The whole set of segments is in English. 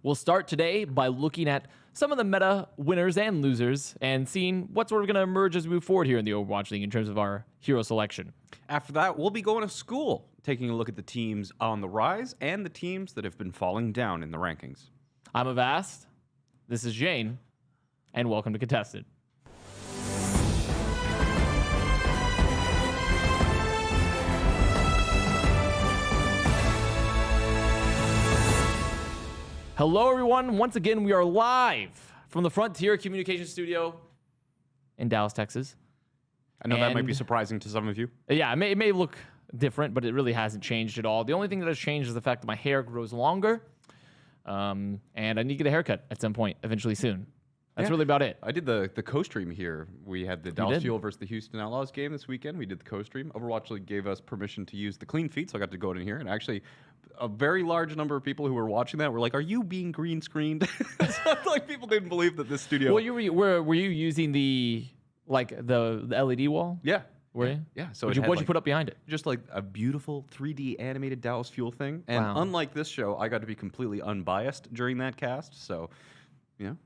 We'll start today by looking at some of the meta winners and losers and seeing what's sort of going to emerge as we move forward here in the Overwatch League in terms of our hero selection. After that, we'll be going to school, taking a look at the teams on the rise and the teams that have been falling down in the rankings. I'm Avast, this is Jayne, and welcome to Contested. Hello, everyone. Once again, we are live from the Frontier Communications Studio in Dallas, Texas. I know that might be surprising to some of you. Yeah, it may look different, but it really hasn't changed at all. The only thing that has changed is the fact that my hair grows longer, and I need to get a haircut at some point, eventually soon. That's really about it. I did the co-stream here. We had the Dallas Fuel versus the Houston Outlaws game this weekend. We did the co-stream. Overwatch League gave us permission to use the clean feed, so I got to go in here. And actually, a very large number of people who were watching that were like, "Are you being green screened?" So, like, people didn't believe that this studio. Well, were you using the LED wall? Yeah. Were you? Yeah. So what'd you put up behind it? Just like a beautiful 3D animated Dallas Fuel thing. And unlike this show, I got to be completely unbiased during that cast. So, you know.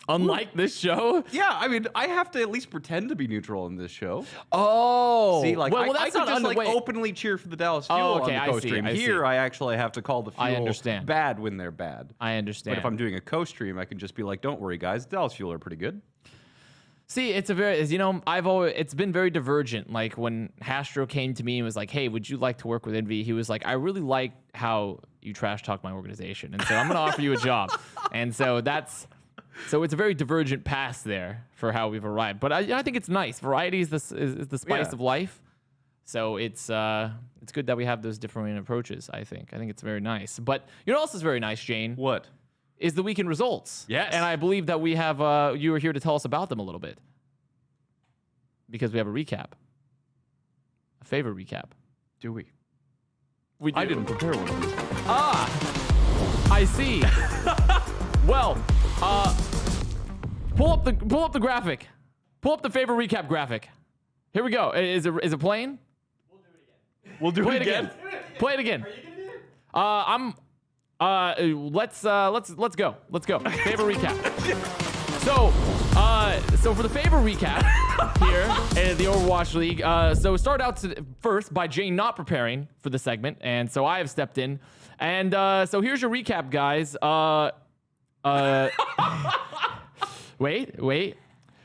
Unlike this show? Yeah, I mean, I have to at least pretend to be neutral in this show. Oh. See, like, well, I could just like openly cheer for the Dallas Fuel on the co-stream. Here, I actually have to call the Fuel bad when they're bad. I understand. But if I'm doing a co-stream, I can just be like, don't worry, guys, Dallas Fuel are pretty good. See, it's it's been very divergent. Like when Hastro came to me and was like, "Hey, would you like to work with Envy?" He was like, "I really like how you trash talk my organization, and so I'm going to offer you a job." And so it's a very divergent path there for how we've arrived. But I think it's nice. Variety is the spice of life. So it's good that we have those different approaches. I think it's very nice. But you know what else is very nice, Jayne? What? Is the weekend results. Yes. And I believe that we have, you are here to tell us about them a little bit. Because we have a recap. A favor recap. Do we? We do. I didn't prepare one of these. I see. Well, pull up the graphic. Pull up the favor recap graphic. Here we go. Is it playing? We'll do it again. Play it again. Are you gonna do it? Let's go. Favor recap. So for the favor recap here in the Overwatch League, so start out first by Jayne not preparing for the segment, and so I have stepped in, and so here's your recap, guys. Wait.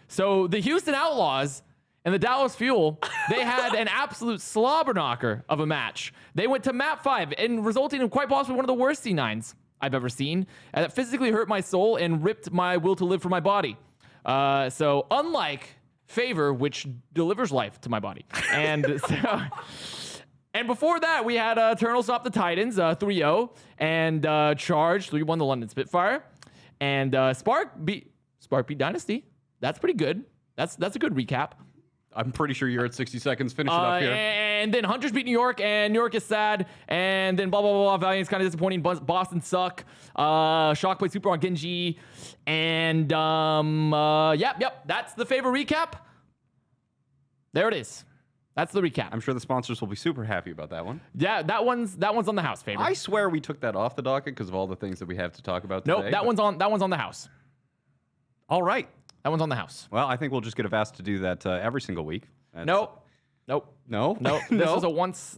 So the Houston Outlaws and the Dallas Fuel, they had an absolute slobber knocker of a match. They went to map 5 and resulting in quite possibly one of the worst C9s I've ever seen. And it physically hurt my soul and ripped my will to live from my body. So unlike Favor, which delivers life to my body. And and before that, we had Eternal stop the Titans 3-0 and Charge 3-1 the London Spitfire. And Spark beat Dynasty. That's pretty good. That's a good recap. I'm pretty sure you're at 60 seconds. Finish it up here. And then Hunters beat New York, and New York is sad. And then blah, blah, blah, Valiant's kind of disappointing. Boston suck. Shock played super on Genji. And, yep. That's the favor recap. There it is. That's the recap. I'm sure the sponsors will be super happy about that one. Yeah, that one's on the house, favor. I swear we took that off the docket because of all the things that we have to talk about today. Nope, that one's on the house. All right. That one's on the house. Well, I think we'll just get Avast to do that every single week. Nope. No? This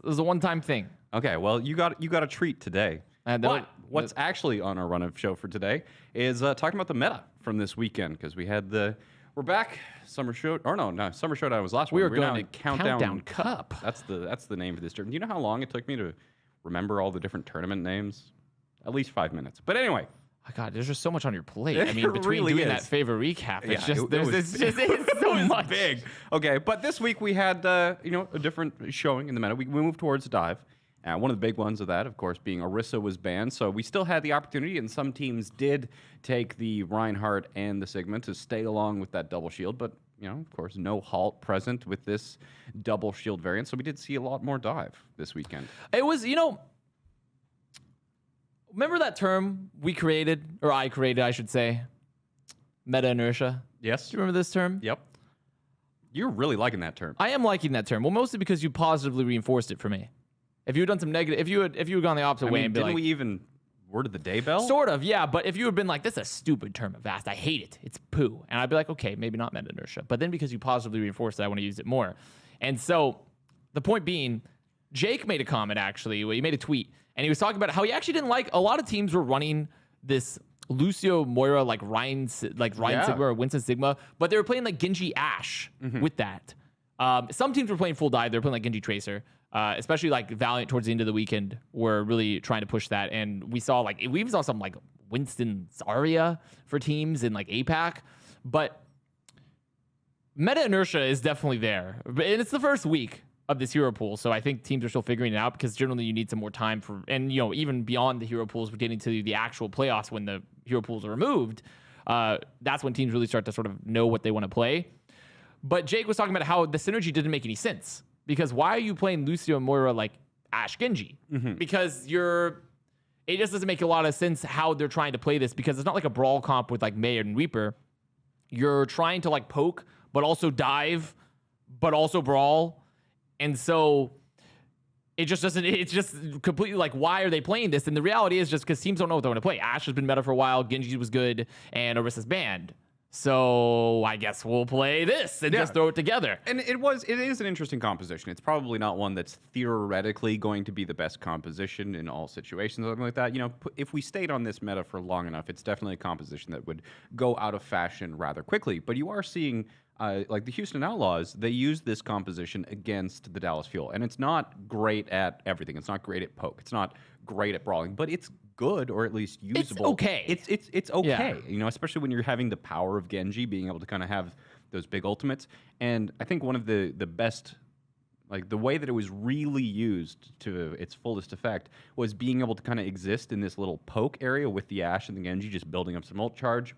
is a one-time thing. Okay, well, you got a treat today. But what's actually on our run-of show for today is talking about the meta from this weekend, because we're back. Summer Showdown was last week. We were going to Countdown Cup. That's the name for this tournament. Do you know how long it took me to remember all the different tournament names? At least 5 minutes. But anyway. Oh God, there's just so much on your plate. I mean, between doing that favor recap, it's it's so much. Big. Okay, but this week we had a different showing in the meta. We moved towards dive. One of the big ones of that, of course, being Orissa was banned. So we still had the opportunity, and some teams did take the Reinhardt and the Sigma to stay along with that double shield. But, of course, no halt present with this double shield variant. So we did see a lot more dive this weekend. It was, remember that term we created, or I created, I should say, meta inertia? Yes. Do you remember this term? Yep. You're really liking that term. I am liking that term. Well, mostly because you positively reinforced it for me. If you had done some negative, if you had gone the opposite way and been we even word of the day bell? Sort of, yeah. But if you had been like, this is a stupid term, Avast, I hate it. It's poo. And I'd be like, okay, maybe not meta inertia. But then because you positively reinforced it, I want to use it more. And so the point being, Jake made a comment, actually. He made a tweet. And he was talking about how he actually didn't like, a lot of teams were running this Lucio Moira, like Ryan Sigma or Winston Sigma. But they were playing like Genji Ashe with that. Some teams were playing full dive. They were playing like Genji Tracer. Especially like Valiant towards the end of the weekend were really trying to push that. And we saw some like Winston Zarya for teams in like APAC. But meta inertia is definitely there. And it's the first week of this hero pool. So I think teams are still figuring it out because generally you need some more time for, and even beyond the hero pools, we're getting to the actual playoffs when the hero pools are removed. That's when teams really start to sort of know what they want to play. But Jake was talking about how the synergy didn't make any sense. Because why are you playing Lucio and Moira like Ashe Genji? Because it just doesn't make a lot of sense how they're trying to play this, because it's not like a brawl comp with like May and Reaper. You're trying to like poke, but also dive, but also brawl. And so it just doesn't, it's just completely like, why are they playing this? And the reality is just because teams don't know what they want to play. Ashe has been meta for a while, Genji was good, and Orissa's banned. So I guess we'll play this and just throw it together. And it is an interesting composition. It's probably not one that's theoretically going to be the best composition in all situations or something like that. If we stayed on this meta for long enough, it's definitely a composition that would go out of fashion rather quickly. But you are seeing like the Houston Outlaws, they use this composition against the Dallas Fuel. And it's not great at everything. It's not great at poke. It's not great at brawling, but it's good, or at least usable. It's okay. It's okay. Especially when you're having the power of Genji, being able to kind of have those big ultimates. And I think one of the best, like the way that it was really used to its fullest effect was being able to kind of exist in this little poke area with the Ashe and the Genji, just building up some ult charge,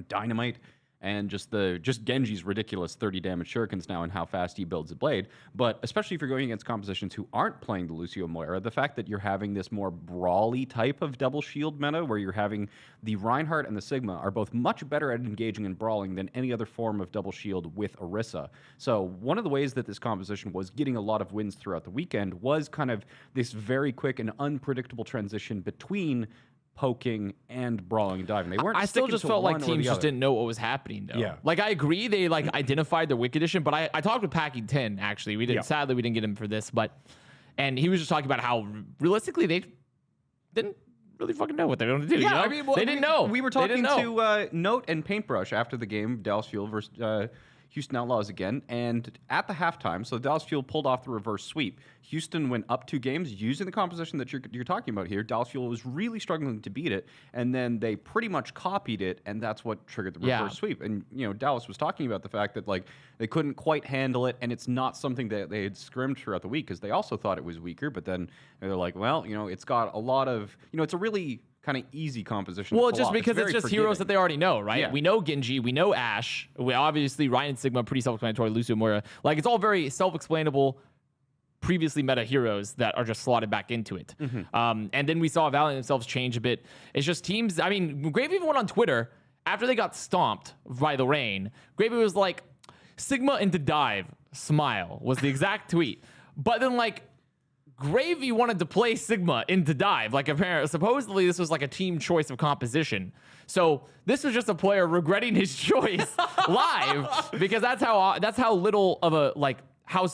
dynamite. And just Genji's ridiculous 30 damage shurikens now and how fast he builds a blade. But especially if you're going against compositions who aren't playing the Lucio Moira, the fact that you're having this more brawly type of double shield meta where you're having the Reinhardt and the Sigma are both much better at engaging and brawling than any other form of double shield with Orissa. So one of the ways that this composition was getting a lot of wins throughout the weekend was kind of this very quick and unpredictable transition between poking and brawling and diving. They weren't. I still just felt like teams just didn't know what was happening, though. Yeah. Like, I agree, they like identified their weak edition, but I talked with Packing 10, actually. We didn't. Sadly, we didn't get him for this, and he was just talking about how realistically they didn't really fucking know what they were going to do. Yeah, I mean, they didn't know. We were talking to Note and Paintbrush after the game, Dallas Fuel versus Houston Outlaws again, and at the halftime, so Dallas Fuel pulled off the reverse sweep. Houston went up 2 games using the composition that you're talking about here. Dallas Fuel was really struggling to beat it, and then they pretty much copied it, and that's what triggered the reverse sweep. And Dallas was talking about the fact that like they couldn't quite handle it, and it's not something that they had scrimmed throughout the week because they also thought it was weaker. But then they're like, well, it's got a lot of it's a really kind of easy composition. Well, just because it's just heroes that they already know, right? Yeah. We know Genji, we know Ashe, we obviously Ryan and Sigma, pretty self-explanatory, Lucio Moira. Like, it's all very self-explainable, previously meta heroes that are just slotted back into it. And then we saw Valiant themselves change a bit. It's just teams, I mean, Gravy even went on Twitter after they got stomped by the rain. Gravy was like, Sigma into dive, smile, was the exact tweet. But then like, Gravy wanted to play Sigma into dive. Like, apparently, supposedly this was like a team choice of composition. So this was just a player regretting his choice live, because that's how little of a like how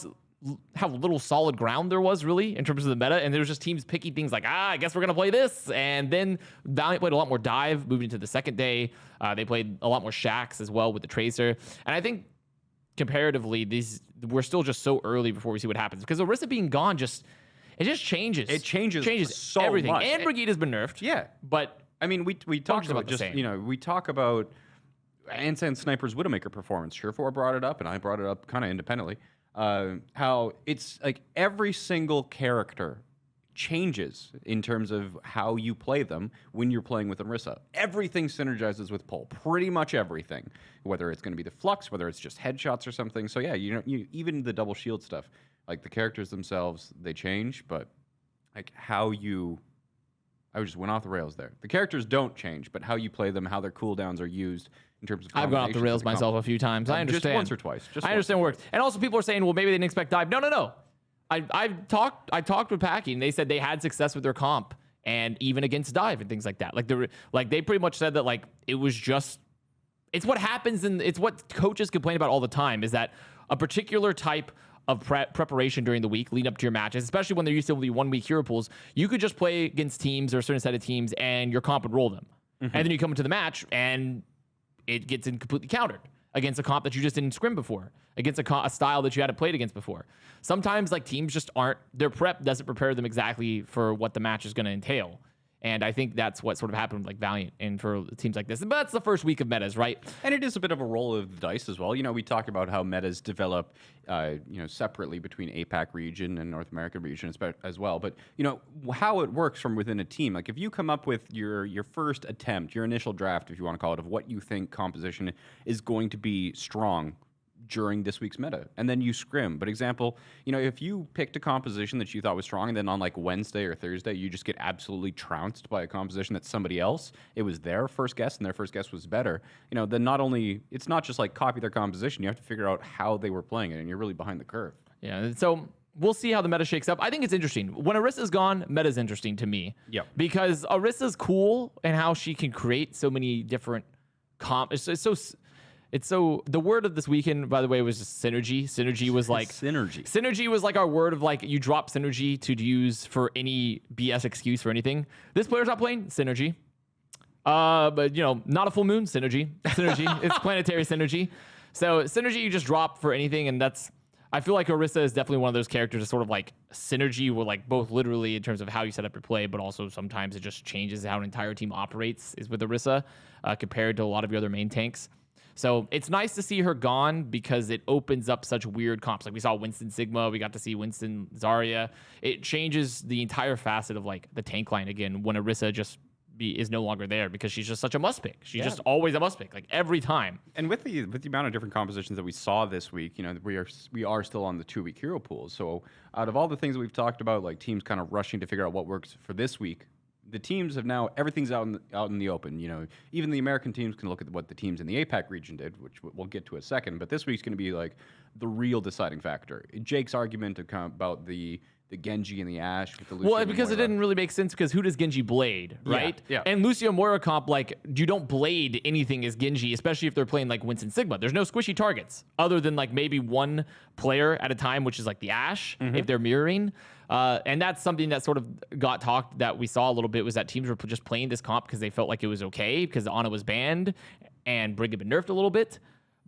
little solid ground there was really in terms of the meta. And there was just teams picking things like, I guess we're gonna play this. And then Valiant played a lot more dive moving into the second day. They played a lot more shacks as well with the Tracer. And I think comparatively, we're still just so early before we see what happens, because Orissa being gone it just changes. It changes so everything. much. And Brigitte has been nerfed. Yeah, but I mean, we talked about the just same. We talk about Ansan Sniper's Widowmaker performance. Surefour brought it up, and I brought it up kind of independently. How it's like every single character changes in terms of how you play them when you're playing with Orissa. Everything synergizes with Pole, pretty much everything. Whether it's going to be the flux, whether it's just headshots or something. So yeah, even the double shield stuff. Like the characters themselves, they change, but like I just went off the rails there. The characters don't change, but how you play them, how their cooldowns are used in terms of. I've gone off the rails myself a few times. I understand. Just once or twice. I understand what works. And also people are saying, well, maybe they didn't expect dive. No. I talked with Packing. They said they had success with their comp and even against dive and things like that. Like they pretty much said that like it was just it's what happens and it's what coaches complain about all the time is that a particular type of preparation during the week leading up to your matches, especially when there used to be 1 week hero pools, you could just play against teams or a certain set of teams and your comp would roll them. And then you come into the match and it gets completely countered against a comp that you just didn't scrim before, against a style that you hadn't played against before. Sometimes like teams just aren't, their prep doesn't prepare them exactly for what the match is going to entail. And I think that's what sort of happened with like Valiant and for teams like this. But that's the first week of metas, right? And it is a bit of a roll of the dice as well. You know, we talk about how metas develop, separately between APAC region and North American region as well. But, you know, how it works from within a team. Like if you come up with your first attempt, your initial draft, if you want to call it, of what you think composition is going to be strong during this week's meta, and then you scrim. But example, you know, if you picked a composition that you thought was strong, and then on like Wednesday or Thursday, you just get absolutely trounced by a composition that somebody else, it was their first guess, and their first guess was better, you know, then it's not just like copy their composition, you have to figure out how they were playing it, and you're really behind the curve. Yeah, so we'll see how the meta shakes up. I think it's interesting. When Orissa's gone, meta's interesting to me. Yep. Because Orissa's cool and how she can create so many different It's so the word of this weekend, by the way, was just synergy. Synergy was like Synergy was like our word of like you drop synergy to use for any BS excuse for anything. This player's not playing synergy. But you know, not a full moon, synergy. It's planetary synergy. So synergy you just drop for anything, and I feel like Orissa is definitely one of those characters that sort of like synergy will like both literally in terms of how you set up your play, but also sometimes it just changes how an entire team operates is with Orissa compared to a lot of your other main tanks. So it's nice to see her gone because it opens up such weird comps. Like we saw Winston Sigma, we got to see Winston Zarya. It changes the entire facet of like the tank line again when Orissa is no longer there because she's just such a must pick. She's just always a must pick, like every time. And with the amount of different compositions that we saw this week, you know, we are still on the 2 week hero pools. So out of all the things that we've talked about, like teams kind of rushing to figure out what works for this week, the teams have now, everything's out in the open. You know, even the American teams can look at what the teams in the APAC region did, which we'll get to a second. But this week's going to be like the real deciding factor. Jake's argument about the Genji and the Ashe with the Lucio. Well, because it didn't really make sense because who does Genji blade, right? Yeah. And Lucio Moira comp, like, you don't blade anything as Genji, especially if they're playing like Winston Sigma. There's no squishy targets other than like maybe one player at a time, which is like the Ashe, if they're mirroring. And that's something that sort of got talked that we saw a little bit was that teams were just playing this comp because they felt like it was okay because Ana was banned and Brig had been nerfed a little bit.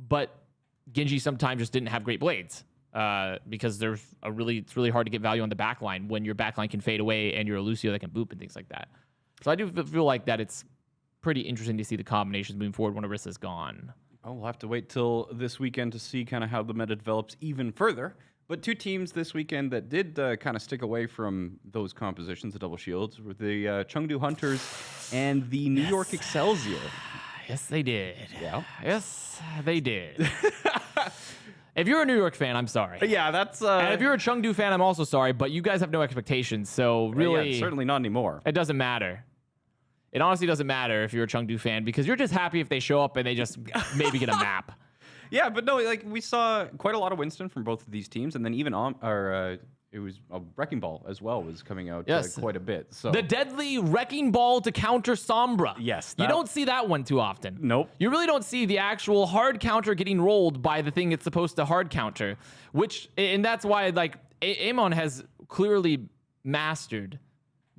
But Genji sometimes just didn't have great blades. Because it's really hard to get value on the backline when your backline can fade away and you're a Lucio that can boop and things like that. So I do feel like that it's pretty interesting to see the combinations moving forward when Orissa's gone. Oh, we'll have to wait till this weekend to see kind of how the meta develops even further. But two teams this weekend that did kind of stick away from those compositions, the double shields, were the Chengdu Hunters and the New York Excelsior. Yes, they did. Yeah. Yes, they did. If you're a New York fan, I'm sorry. Yeah, that's... and if you're a Chengdu fan, I'm also sorry, but you guys have no expectations, so really... Yeah, certainly not anymore. It doesn't matter. It honestly doesn't matter if you're a Chengdu fan, because you're just happy if they show up and they just maybe get a map. Yeah, but no, like, we saw quite a lot of Winston from both of these teams, and then even it was a Wrecking Ball as well was coming out quite a bit. So the deadly Wrecking Ball to counter Sombra. Yes. You don't see that one too often. Nope. You really don't see the actual hard counter getting rolled by the thing it's supposed to hard counter, and that's why, like, Amon has clearly mastered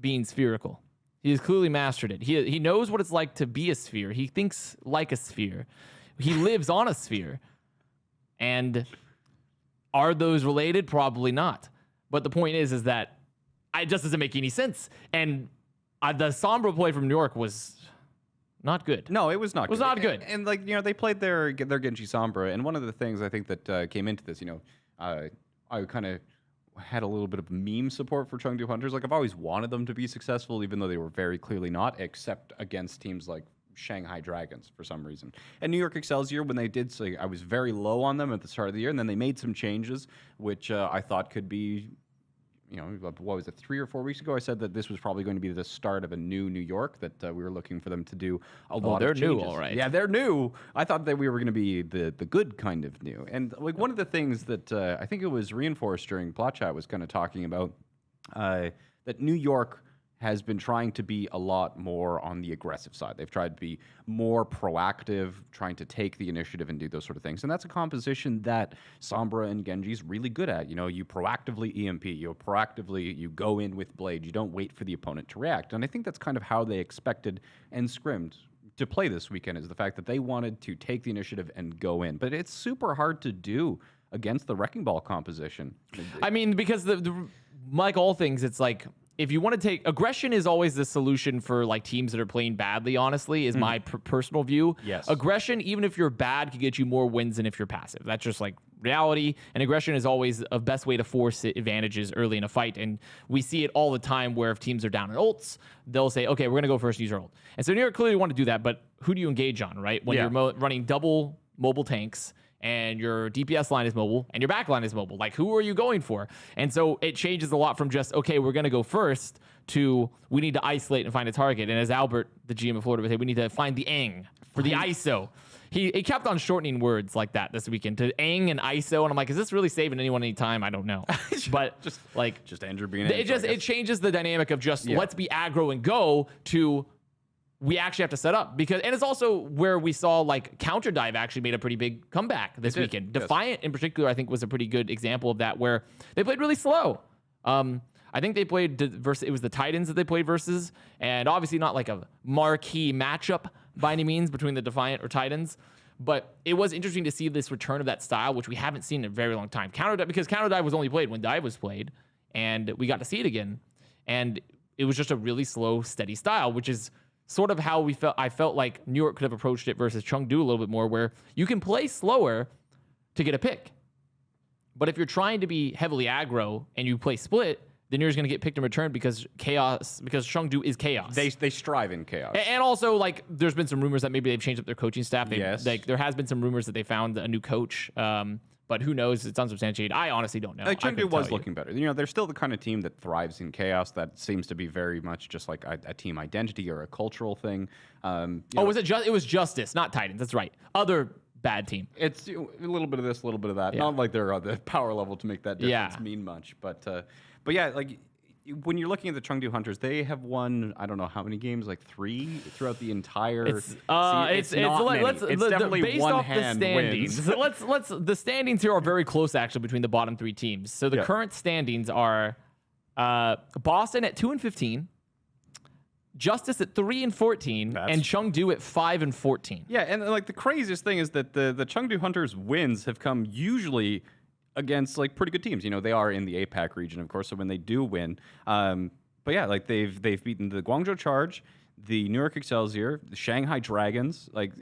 being spherical. He has clearly mastered it. He knows what it's like to be a sphere. He thinks like a sphere. He lives on a sphere. And are those related? Probably not. But the point is that it just doesn't make any sense. And the Sombra play from New York was not good. No, it was not good. It was not good. And like, you know, they played their Genji Sombra. And one of the things I think that came into this, you know, I kind of had a little bit of meme support for Chengdu Hunters. Like, I've always wanted them to be successful, even though they were very clearly not, except against teams like Shanghai Dragons for some reason. And New York Excelsior, when they did, so I was very low on them at the start of the year, and then they made some changes, which I thought could be, you know, what was it, 3 or 4 weeks ago? I said that this was probably going to be the start of a new New York, that we were looking for them to do a lot of changes. They're new, all right. Yeah, they're new. I thought that we were going to be the good kind of new. And like one of the things that I think it was reinforced during Plot Chat was kind of talking about that New York has been trying to be a lot more on the aggressive side. They've tried to be more proactive, trying to take the initiative and do those sort of things. And that's a composition that Sombra and Genji's really good at. You know, you proactively EMP, you go in with Blade. You don't wait for the opponent to react. And I think that's kind of how they expected and scrimmed to play this weekend, is the fact that they wanted to take the initiative and go in. But it's super hard to do against the Wrecking Ball composition. I mean, because like all things, it's like, if you want to take aggression is always the solution for like teams that are playing badly, honestly, is my personal view. Yes. Aggression, even if you're bad, can get you more wins than if you're passive. That's just like reality. And aggression is always a best way to force advantages early in a fight. And we see it all the time where if teams are down in ults, they'll say, okay, we're going to go first and use our ult. And so New York clearly want to do that, but who do you engage on, right? When you're running double mobile tanks, and your DPS line is mobile, and your back line is mobile. Like, who are you going for? And so it changes a lot from just, okay, we're going to go first, to we need to isolate and find a target. And as Albert, the GM of Florida, would say, we need to find the Aang for the ISO. He kept on shortening words like that this weekend to Aang and ISO. And I'm like, is this really saving anyone any time? I don't know. But just Andrew being Andrew, it changes the dynamic of just let's be aggro and go to we actually have to set up, because, and it's also where we saw like Counter Dive actually made a pretty big comeback this weekend. Defiant in particular, I think, was a pretty good example of that, where they played really slow. I think they played versus, it was the Titans that they played versus, and obviously not like a marquee matchup by any means between the Defiant or Titans, but it was interesting to see this return of that style, which we haven't seen in a very long time. Because Counter Dive was only played when Dive was played, and we got to see it again, and it was just a really slow, steady style, which is sort of how I felt like New York could have approached it versus Chengdu a little bit more, where you can play slower to get a pick. But if you're trying to be heavily aggro and you play split, then you're just going to get picked in return because Chengdu is chaos. They strive in chaos. And also, like, there's been some rumors that maybe they've changed up their coaching staff. Like, there has been some rumors that they found a new coach. But who knows? It's unsubstantiated. I honestly don't know. Like, Chengdu was looking better. You know, they're still the kind of team that thrives in chaos. That seems to be very much just like a team identity or a cultural thing. Was it just? It was Justice, not Titans. That's right. Other bad team. It's a little bit of this, a little bit of that. Not like they're on the power level to make that difference mean much. But yeah, like, when you're looking at the Chengdu Hunters, they have won, I don't know how many games, like 3 throughout the entire season. It's definitely based one off hand the standings. wins. The standings here are very close actually between the bottom 3 teams. So the current standings are Boston at 2-15, Justice at 3-14, and Chengdu at 5-14. Yeah, and like the craziest thing is that the Chengdu Hunters wins have come usually against like pretty good teams. You know, they are in the APAC region, of course, so when they do win. But yeah, like they've beaten the Guangzhou Charge, the New York Excelsior, the Shanghai Dragons. Like,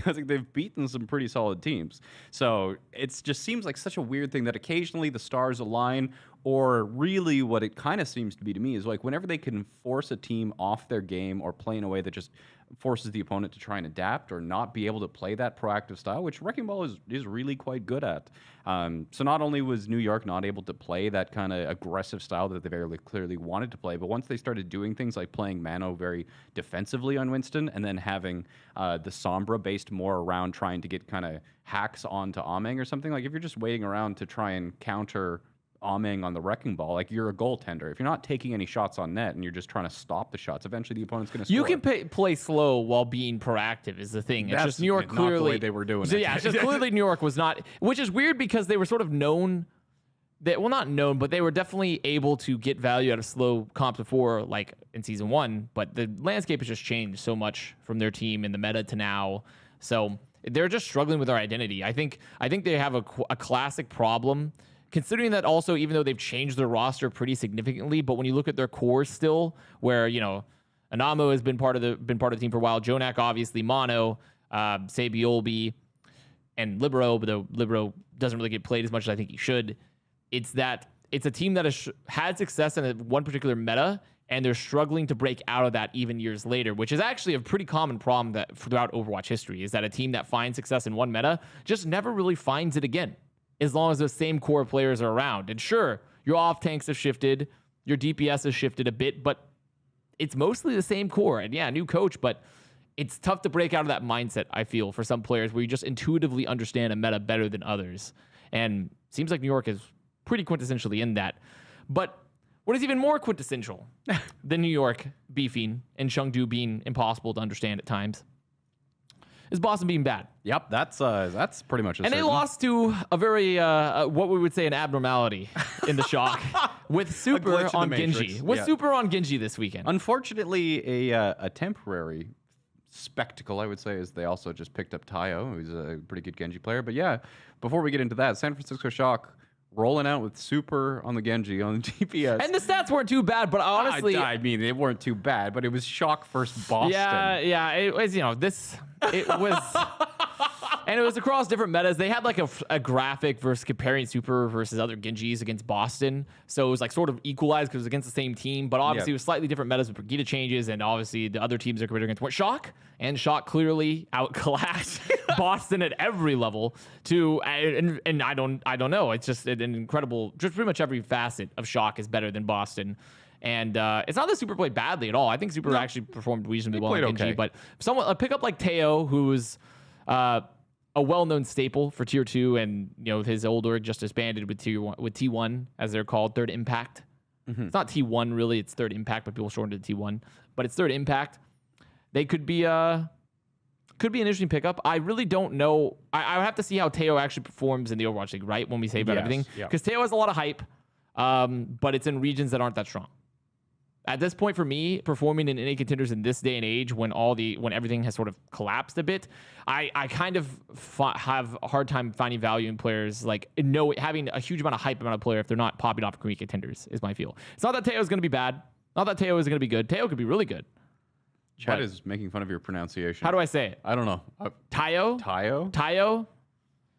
I think they've beaten some pretty solid teams. So it just seems like such a weird thing that occasionally the stars align, or really what it kind of seems to be to me is like whenever they can force a team off their game or play in a way that just forces the opponent to try and adapt or not be able to play that proactive style, which Wrecking Ball is really quite good at. So not only was New York not able to play that kind of aggressive style that they very clearly wanted to play, but once they started doing things like playing Mano very defensively on Winston and then having the Sombra based more around trying to get kind of hacks onto Ameng or something, like if you're just waiting around to try and counter Ameng on the Wrecking Ball, like you're a goaltender. If you're not taking any shots on net and you're just trying to stop the shots, eventually the opponent's going to score. You can play slow while being proactive is the thing. It's just New York clearly not the way they were doing it. Yeah, it's just clearly New York was not, which is weird because they were sort of known that, well, not known, but they were definitely able to get value out of slow comps before, like in season 1. But the landscape has just changed so much from their team in the meta to now. So they're just struggling with their identity. I think they have a classic problem, considering that also, even though they've changed their roster pretty significantly, but when you look at their core still, where, you know, Anamo has been part of the team for a while, Jonak obviously, Mono, Sabiolbi, and Libero, but Libero doesn't really get played as much as I think he should. It's a team that has had success in one particular meta, and they're struggling to break out of that even years later, which is actually a pretty common problem that throughout Overwatch history, is that a team that finds success in one meta just never really finds it again, as long as the same core players are around. And sure, your off tanks have shifted, your DPS has shifted a bit, but it's mostly the same core. And yeah, new coach, but it's tough to break out of that mindset, I feel, for some players where you just intuitively understand a meta better than others. And seems like New York is pretty quintessentially in that. But what is even more quintessential than New York beefing and Chengdu being impossible to understand at times is Boston being bad. Yep, that's pretty much. And they lost to a very what we would say an abnormality in the Shock with Super glitch in on the Genji. Matrix. With Yeah. Super on Genji this weekend. Unfortunately, a temporary spectacle, I would say, is they also just picked up Tayo, who's a pretty good Genji player. But yeah, before we get into that, San Francisco Shock rolling out with Super on the Genji on the DPS. And the stats weren't too bad, but honestly, I mean, they weren't too bad, but it was Shock versus Boston. yeah, it was, it was, and it was across different metas. They had like a graphic versus comparing Super versus other Genjis against Boston. So it was like sort of equalized because it was against the same team, but obviously it was slightly different metas with Brigitte changes, and obviously the other teams are competing against Shock, and Shock clearly outclassed Boston at every level and I don't know. It's just an incredible, just pretty much every facet of Shock is better than Boston. And it's not that Super played badly at all. I think Super actually performed reasonably well in Genji. Okay. But someone a pickup like Teo, who's a well-known staple for Tier 2, and his old org just disbanded with T1, as they're called, Third Impact. It's not T1 really, it's Third Impact, but people shortened it to T1. But it's Third Impact. They could be an interesting pickup. I really don't know. I would have to see how Teo actually performs in the Overwatch League, right? When we say about everything, because Teo has a lot of hype, but it's in regions that aren't that strong. At this point, for me, performing in any contenders in this day and age, when everything has sort of collapsed a bit, I kind of have a hard time finding value in players having a huge amount of hype about a player if they're not popping off for contenders. Is my feel. It's not that Teo is going to be bad. Not that Teo is going to be good. Teo could be really good. Chad is making fun of your pronunciation. How do I say it? I don't know. Tayo? Tayo?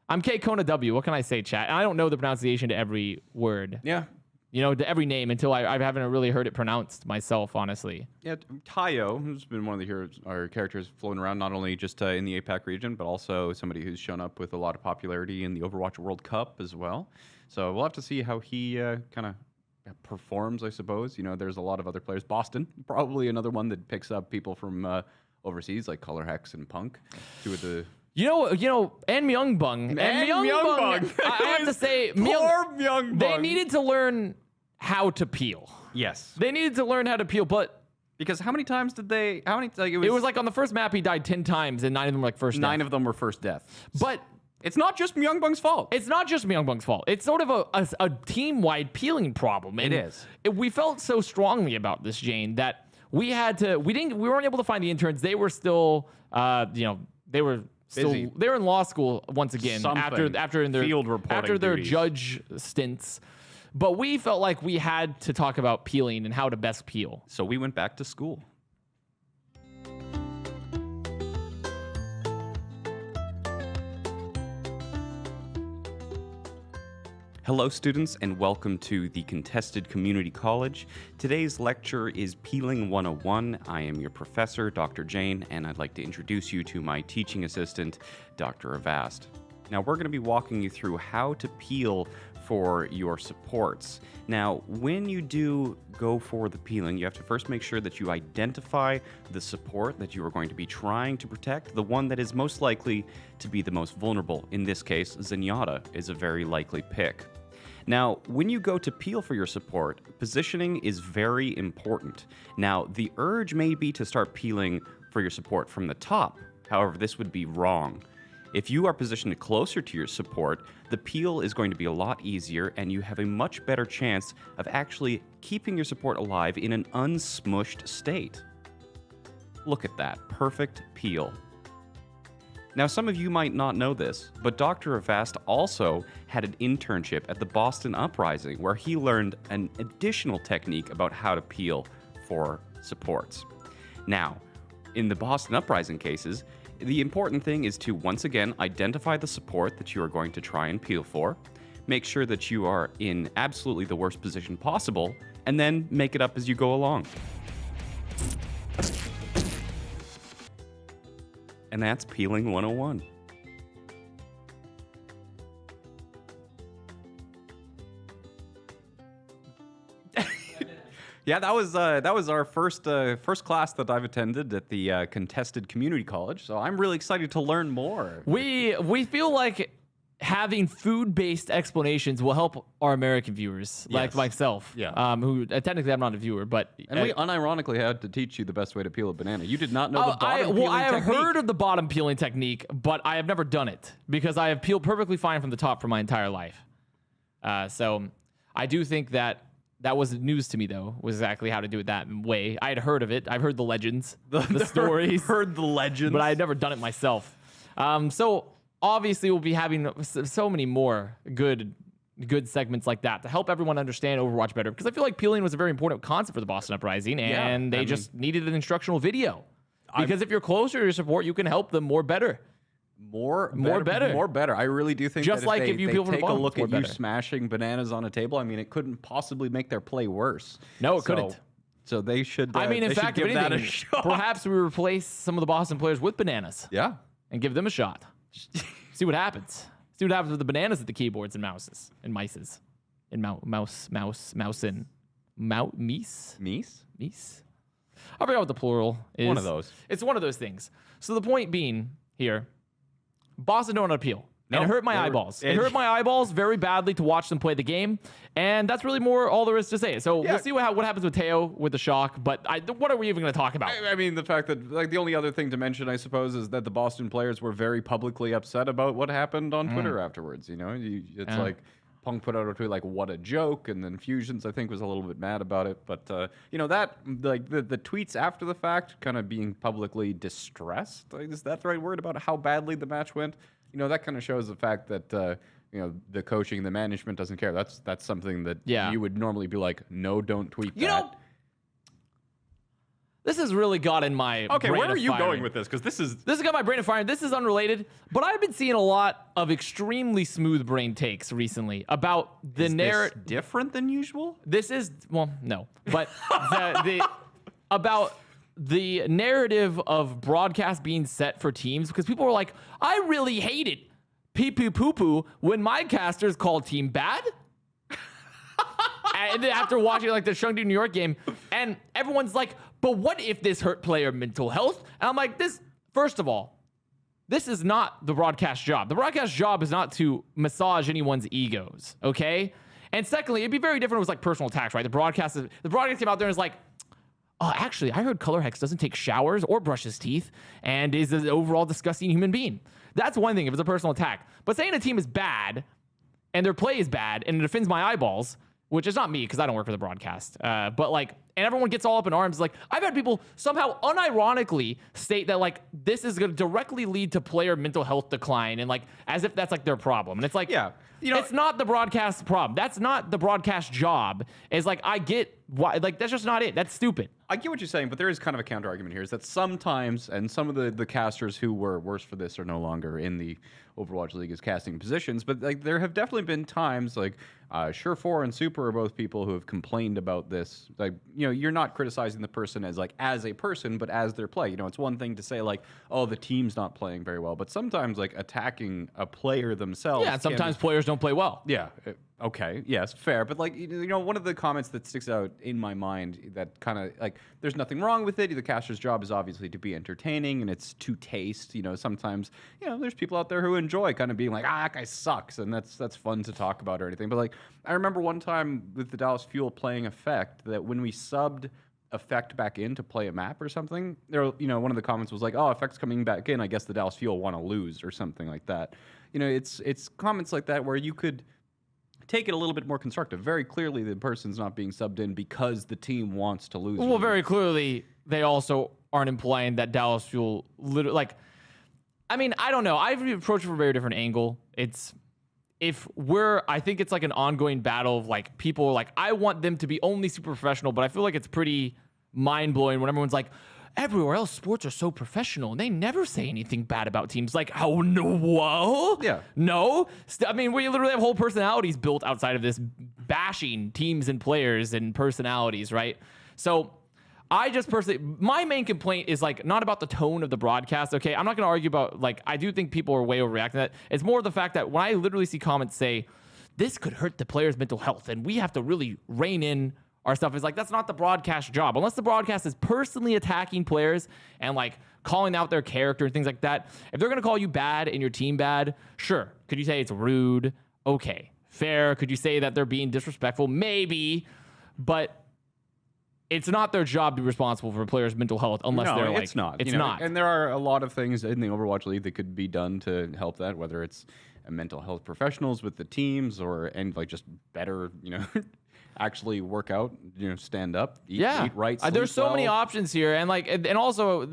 I'm K Kona W. What can I say, chat? And I don't know the pronunciation to every word. Yeah. To every name until I haven't really heard it pronounced myself, honestly. Yeah, Tayo, who's been one of the heroes or characters floating around, not only just in the APAC region, but also somebody who's shown up with a lot of popularity in the Overwatch World Cup as well. So we'll have to see how he kind of performs, I suppose. There's a lot of other players. Boston, probably another one that picks up people from overseas, like Color Hex and Punk. Two of the... and Myungbung. I have to say, Myungbung. They needed to learn how to peel. Yes. They needed to learn how to peel, but... Because how many times did they... It was like on the first map, he died 10 times, and 9 of them were like first death. 9 of them were first death. But... It's not just Myungbung's fault. It's not just Myungbung's fault. It's sort of a team-wide peeling problem. And it is. We felt so strongly about this, Jane, that we weren't able to find the interns. They were still, they were still busy. They were in law school once again after their field reporting after their duties. judge stints. But we felt like we had to talk about peeling and how to best peel. So we went back to school. Hello students and welcome to the Contested Community College. Today's lecture is Peeling 101. I am your professor, Dr. Jayne, and I'd like to introduce you to my teaching assistant, Dr. Avast. Now we're going to be walking you through how to peel for your supports. Now, when you do go for the peeling, you have to first make sure that you identify the support that you are going to be trying to protect, the one that is most likely to be the most vulnerable. In this case, Zenyatta is a very likely pick. Now, when you go to peel for your support, positioning is very important. Now, the urge may be to start peeling for your support from the top. However, this would be wrong. If you are positioned closer to your support, the peel is going to be a lot easier and you have a much better chance of actually keeping your support alive in an unsmushed state. Look at that, perfect peel. Now, some of you might not know this, but Dr. Avast also had an internship at the Boston Uprising where he learned an additional technique about how to peel for supports. Now, in the Boston Uprising cases, the important thing is to, once again, identify the support that you are going to try and peel for, make sure that you are in absolutely the worst position possible, and then make it up as you go along. And that's Peeling 101. Yeah, that was our first class that I've attended at the Contested Community College. So I'm really excited to learn more. We feel like having food-based explanations will help our American viewers, like Yes. myself. Yeah. Who technically I'm not a viewer, but And we unironically had to teach you the best way to peel a banana. You did not know the bottom peeling I have technique. heard of the bottom peeling technique, but I have never done it because I have peeled perfectly fine from the top for my entire life. So I do think that was news to me, though, was exactly how to do it that way. I had heard of it. I've heard the legends, the stories. Heard the legends. But I had never done it myself. So obviously we'll be having so many more good segments like that to help everyone understand Overwatch better, because I feel like peeling was a very important concept for the Boston Uprising, and they just needed an instructional video. Because if you're closer to your support, you can help them more better. More better. better. I really do think Just that like if if you they peel from the take a bottom, look it's at more you better. smashing bananas on a table, I mean, it couldn't possibly make their play worse. No, it couldn't. So they should. I mean, in they should fact, if give that a anything, shot. perhaps we replace some of the Boston players with bananas Yeah. and give them a shot. See what happens. See what happens with the bananas at the keyboards and mouses and mices and meese. Meese? I forgot what the plural is. One of those. It's one of those things. So the point being here, Boston don't appeal. And No, it hurt my they were- eyeballs. It hurt my eyeballs very badly to watch them play the game. And that's really more all there is to say. So Yeah. we'll see what happens with Teo with the shock. But what are we even going to talk about? I mean, the fact that, like, the only other thing to mention, I suppose, is that the Boston players were very publicly upset about what happened on Twitter afterwards. You know, it's like Punk put out a tweet like, "What a joke," and then Fusions, I think, was a little bit mad about it. But you know, that like the tweets after the fact, kind of being publicly distressed. Like, is that the right word about how badly the match went? You know, that kind of shows the fact that. You know, the coaching, the management doesn't care. That's something that you would normally be like, no, don't tweet that. You know, this has really got in my okay, brain where are of you firing. going with this? Because this has got my brain of fire. This is unrelated, but I've been seeing a lot of extremely smooth brain takes recently about the narrative. different than usual. This is, well, no, but about the narrative of broadcast being set for teams, because people were like, I really hate it, pee poo poo poo, when my casters call team bad. And then after watching like the Chengdu New York game, and everyone's like, but what if this hurt player mental health? And I'm like, first of all, this is not the broadcast job. The broadcast job is not to massage anyone's egos, okay? And secondly, it'd be very different if it was like personal attacks, right? The broadcast came out there and is like, actually, I heard Color Hex doesn't take showers or brush his teeth and is an overall disgusting human being. That's one thing if it's a personal attack. But saying a team is bad and their play is bad and it offends my eyeballs, which is not me because I don't work for the broadcast, but like, and everyone gets all up in arms. Like, I've had people somehow unironically state that like this is going to directly lead to player mental health decline, and like as if that's like their problem. And it's like, Yeah. You know, it's not the broadcast problem. That's not the broadcast job. It's like, I get why, like that's just not it. That's stupid. I get what you're saying, but there is kind of a counter argument here. Is that sometimes, and some of the casters who were worse for this are no longer in the Overwatch League as casting positions, but like there have definitely been times like Sure4 and Super are both people who have complained about this. Like, you know, you're not criticizing the person as a person, but as their play. You know, it's one thing to say like, oh, the team's not playing very well, but sometimes like attacking a player themselves. Yeah, sometimes players don't play well. Yeah. Okay. Yes. Fair. But like, you know, one of the comments that sticks out in my mind that kind of like, there's nothing wrong with it. The caster's job is obviously to be entertaining and it's to taste. You know, sometimes, you know, there's people out there who enjoy kind of being like, that guy sucks, and that's fun to talk about or anything. But like, I remember one time with the Dallas Fuel playing Effect that when we subbed Effect back in to play a map or something, there, you know, one of the comments was like, "Oh, Effect's coming back in. I guess the Dallas Fuel want to lose," or something like that. You know, it's comments like that where you could take it a little bit more constructive. Very clearly, the person's not being subbed in because the team wants to lose. Well, very clearly, they also aren't implying that Dallas Fuel literally, like, I mean, I don't know. I've approached it from a very different angle. I think it's like an ongoing battle of like people are like, I want them to be only super professional, but I feel like it's pretty mind blowing when everyone's like, everywhere else sports are so professional and they never say anything bad about teams. Like, oh no, whoa, Yeah. no. I mean, we literally have whole personalities built outside of this bashing teams and players and personalities, right? So I just personally, my main complaint is like not about the tone of the broadcast. Okay, I'm not going to argue about like, I do think people are way overreacting to that. It's more the fact that when I literally see comments say this could hurt the player's mental health and we have to really rein in our stuff, is like, that's not the broadcast job. Unless the broadcast is personally attacking players and like calling out their character and things like that. If they're going to call you bad and your team bad, sure, Could you say it's rude? Okay. Fair. Could you say that they're being disrespectful? Maybe. But it's not their job to be responsible for a player's mental health unless they're like... it's not. It's not. And there are a lot of things in the Overwatch League that could be done to help that, whether it's mental health professionals with the teams and like just better, actually work out, stand up, eat right, sleep there's so many well. options here, and also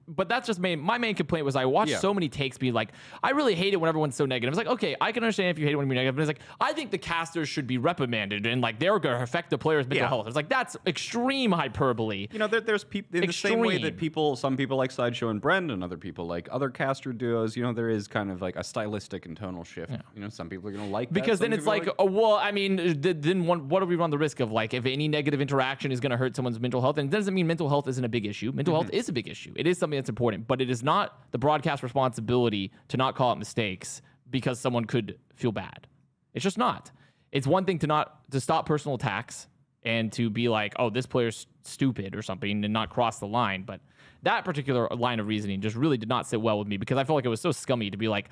but that's just my main complaint was I watched so many takes be like, I really hate it when everyone's so negative. It's like, okay, I can understand if you hate it when you're negative, but it's like, I think the casters should be reprimanded and like they're gonna affect the player's mental health. It's like, that's extreme hyperbole. There's people in the same way that some people like Sideshow and Brend, and other people like other caster duos. There is kind of like a stylistic and tonal shift. Some people are gonna like because that, then it's like, what do we run the risk of, like, if any negative interaction is going to hurt someone's mental health? And it doesn't mean mental health isn't a big issue. Mental health is a big issue. It is something that's important, but it is not the broadcast responsibility to not call out mistakes because someone could feel bad. It's just not. It's one thing to stop personal attacks and to be like, oh, this player's stupid or something, and not cross the line. But that particular line of reasoning just really did not sit well with me, because I felt like it was so scummy to be like,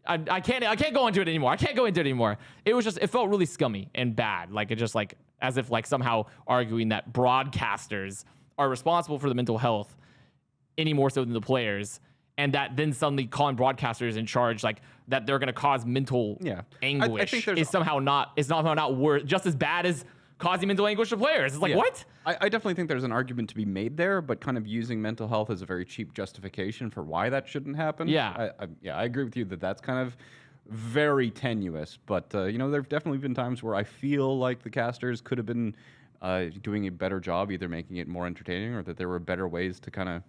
I can't go into it anymore. It felt really scummy and bad. Like, it just like as if like somehow arguing that broadcasters are responsible for the mental health any more so than the players, and that then suddenly calling broadcasters in charge, like that they're going to cause mental anguish, I think is somehow not worth just as bad as causing mental anguish to players. It's like, what? I definitely think there's an argument to be made there, but kind of using mental health as a very cheap justification for why that shouldn't happen. Yeah. I agree with you that that's kind of very tenuous, but there have definitely been times where I feel like the casters could have been doing a better job, either making it more entertaining or that there were better ways to kind of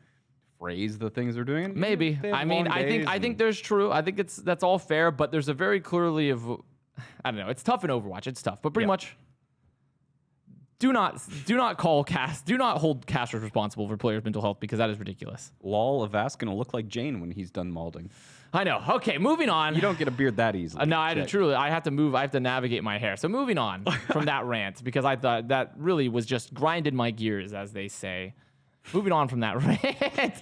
phrase the things they're doing. Maybe. I think there's true. I think that's all fair, but there's a very clearly I don't know. It's tough in Overwatch. It's tough, but pretty much. Do not hold casters responsible for players' mental health, because that is ridiculous. Lol, Avast gonna look like Jayne when he's done malding. I know. Okay, moving on. You don't get a beard that easily. No, I have to navigate my hair. So moving on from that rant, because I thought that really was just grinded my gears, as they say. Moving on from that rant,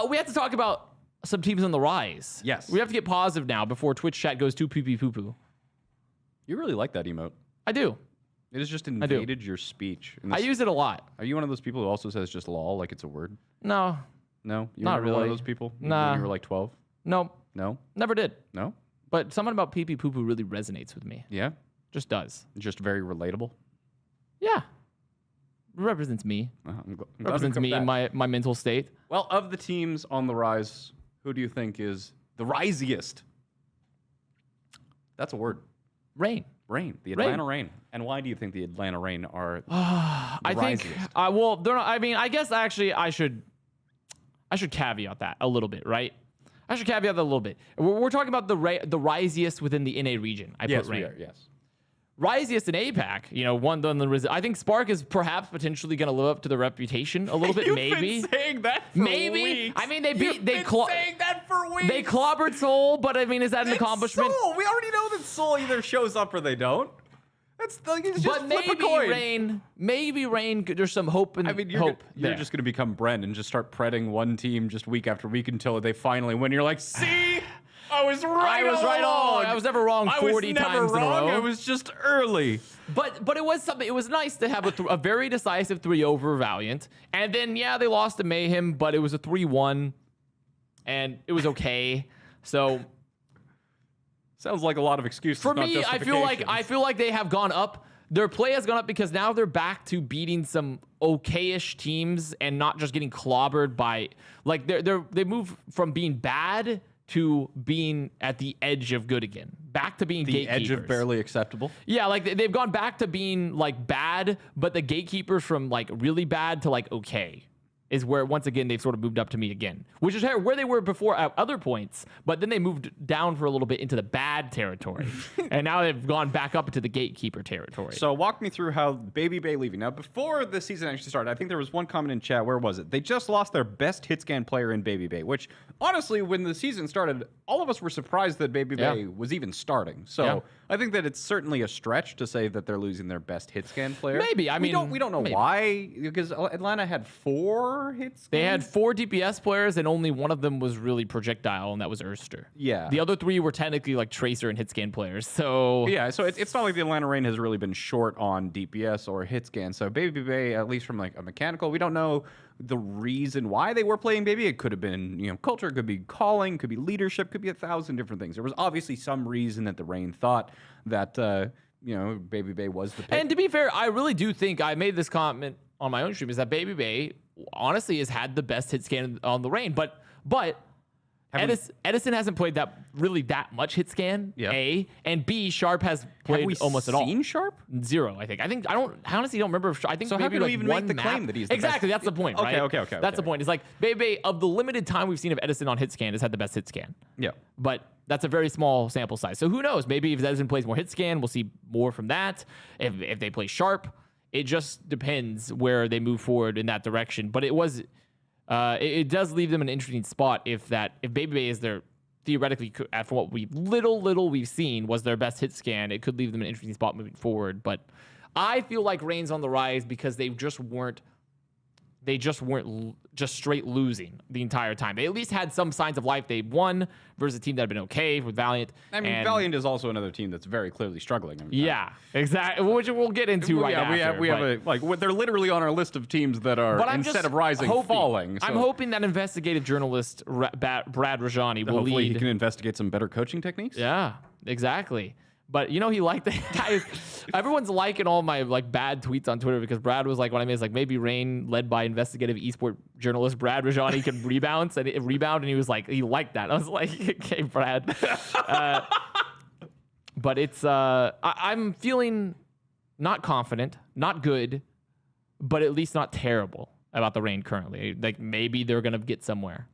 we have to talk about some teams on the rise. Yes. We have to get positive now before Twitch chat goes too poo-poo. You really like that emote. I do. It has just invaded your speech. I use it a lot. Are you one of those people who also says just lol like it's a word? No. No? You Not were really. one of those people? Nah. When you were like 12? No. No? Never did. No? But something about pee poo poo really resonates with me. Yeah? Just does. Just very relatable? Yeah. It represents me. Represents me in my mental state. Well, of the teams on the rise, who do you think is the risiest? That's a word. Rain. The Atlanta Reign. And why do you think the Atlanta Reign are the I think well, they're not. I mean, I guess actually I should caveat that a little bit, right? I should caveat that a little bit. We're talking about the risiest within the NA region. I put Reign. Yes. Risiest in APAC, I think Spark is perhaps potentially going to live up to the reputation a little bit. Maybe. You've been saying that for weeks. I mean, saying that for weeks. They clobbered Seoul, but I mean, is that an accomplishment? Seoul. We already know that Seoul either shows up or they don't. That's like, it's just flip a coin. Maybe Rain. There's some hope and you're just going to become Brent and just start pretting one team just week after week until they finally win. You're like, see. I was right all along. I was never wrong 40 times in a row. I was just early. But it was something. It was nice to have a very decisive 3 over Valiant. And then, they lost to Mayhem, but it was a 3-1. And it was okay. So sounds like a lot of excuses. For me, I feel like they have gone up. Their play has gone up because now they're back to beating some okay-ish teams and not just getting clobbered by, like, they move from being bad to being at the edge of good again. Back to being gatekeepers. The edge of barely acceptable? Yeah, like they've gone back to being like bad, but the gatekeepers from like really bad to like okay is where once again they've sort of moved up to me again, which is where they were before at other points, but then they moved down for a little bit into the bad territory, and now they've gone back up into the gatekeeper territory. So walk me through how Baby Bay leaving. Now, before the season actually started, I think there was one comment in chat. Where was it? They just lost their best hit scan player in Baby Bay, which honestly, when the season started, all of us were surprised that Baby Bay was even starting. So I think that it's certainly a stretch to say that they're losing their best hit scan player. Maybe. I mean, we don't know maybe. why, because Atlanta had 4 hit scans. They had 4 DPS players, and only one of them was really projectile, and that was Erster. Yeah. The other 3 were technically like tracer and hit scan players. So Yeah, so it's not like the Atlanta Reign has really been short on DPS or hit scan. So Baby Bay, at least from like a mechanical, we don't know the reason why they were playing Baby. It could have been, culture, it could be calling, could be leadership, could be 1,000 different things. There was obviously some reason that the Reign thought that Baby Bay was the pick. And to be fair, I really do think I made this comment on my own stream is that Baby Bay honestly has had the best hit scan on the Reign, but Edison hasn't played that much hit scan. Yeah. A and B, Sharp has played almost at all. Seen Sharp? 0, I think. I honestly don't remember. I think So how maybe can we like even one make the map. claim that he's the exactly. best? That's the point, right? Okay. That's the point. It's like Baby, of the limited time we've seen of Edison on hit scan, has had the best hit scan. Yeah. But that's a very small sample size. So who knows? Maybe if Edison plays more hit scan, we'll see more from that. If they play Sharp, it just depends where they move forward in that direction. But it does leave them in an interesting spot if Baby Bay is their theoretically, from what we've seen, was their best hit scan. It could leave them in an interesting spot moving forward. But I feel like Reign's on the rise because they just weren't just straight losing the entire time. They at least had some signs of life. They won versus a team that had been okay with Valiant. I mean, Valiant is also another team that's very clearly struggling. Yeah, exactly. Which we'll get into right after. We have they're literally on our list of teams that are, instead of rising, falling. So I'm hoping that investigative journalist Brad Rajani will hopefully lead. he can investigate some better coaching techniques. Yeah, exactly. But he liked that. Everyone's liking all my bad tweets on Twitter because Brad was like, when I made maybe Reign led by investigative esport journalist Brad Rajani can rebound, and he was like, he liked that. I was like, okay, Brad. But it's I'm feeling not confident, not good, but at least not terrible about the Reign currently. Like maybe they're gonna get somewhere.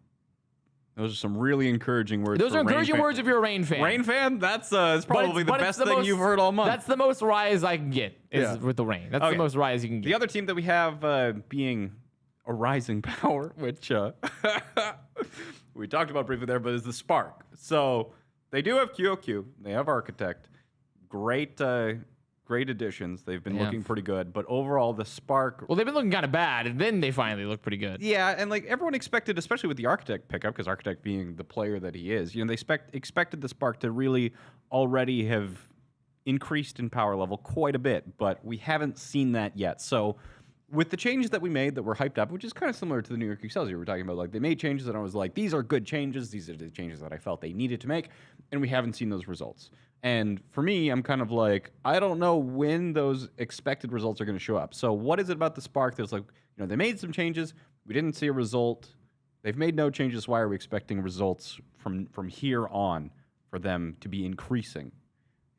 Those are some really encouraging words. Those are encouraging words if you're a Reign fan. Reign fan? That's probably the best thing you've heard all month. That's the most rise I can get with the Reign. That's the most rise you can get. The other team that we have being a rising power, which we talked about briefly there, but is the Spark. So they do have QOQ. They have Architect. Great additions. They've been looking pretty good. But overall, the Spark... Well, they've been looking kind of bad, and then they finally look pretty good. Yeah, and everyone expected, especially with the Architect pickup, because Architect being the player that he is, they expected the Spark to really already have increased in power level quite a bit, but we haven't seen that yet. So with the changes that we made that were hyped up, which is kind of similar to the New York Excelsior we're talking about, they made changes and I was like, these are good changes. These are the changes that I felt they needed to make, and we haven't seen those results. And for me, I'm kind of like, I don't know when those expected results are going to show up. So what is it about the Spark that's they made some changes, we didn't see a result. They've made no changes. Why are we expecting results from here on for them to be increasing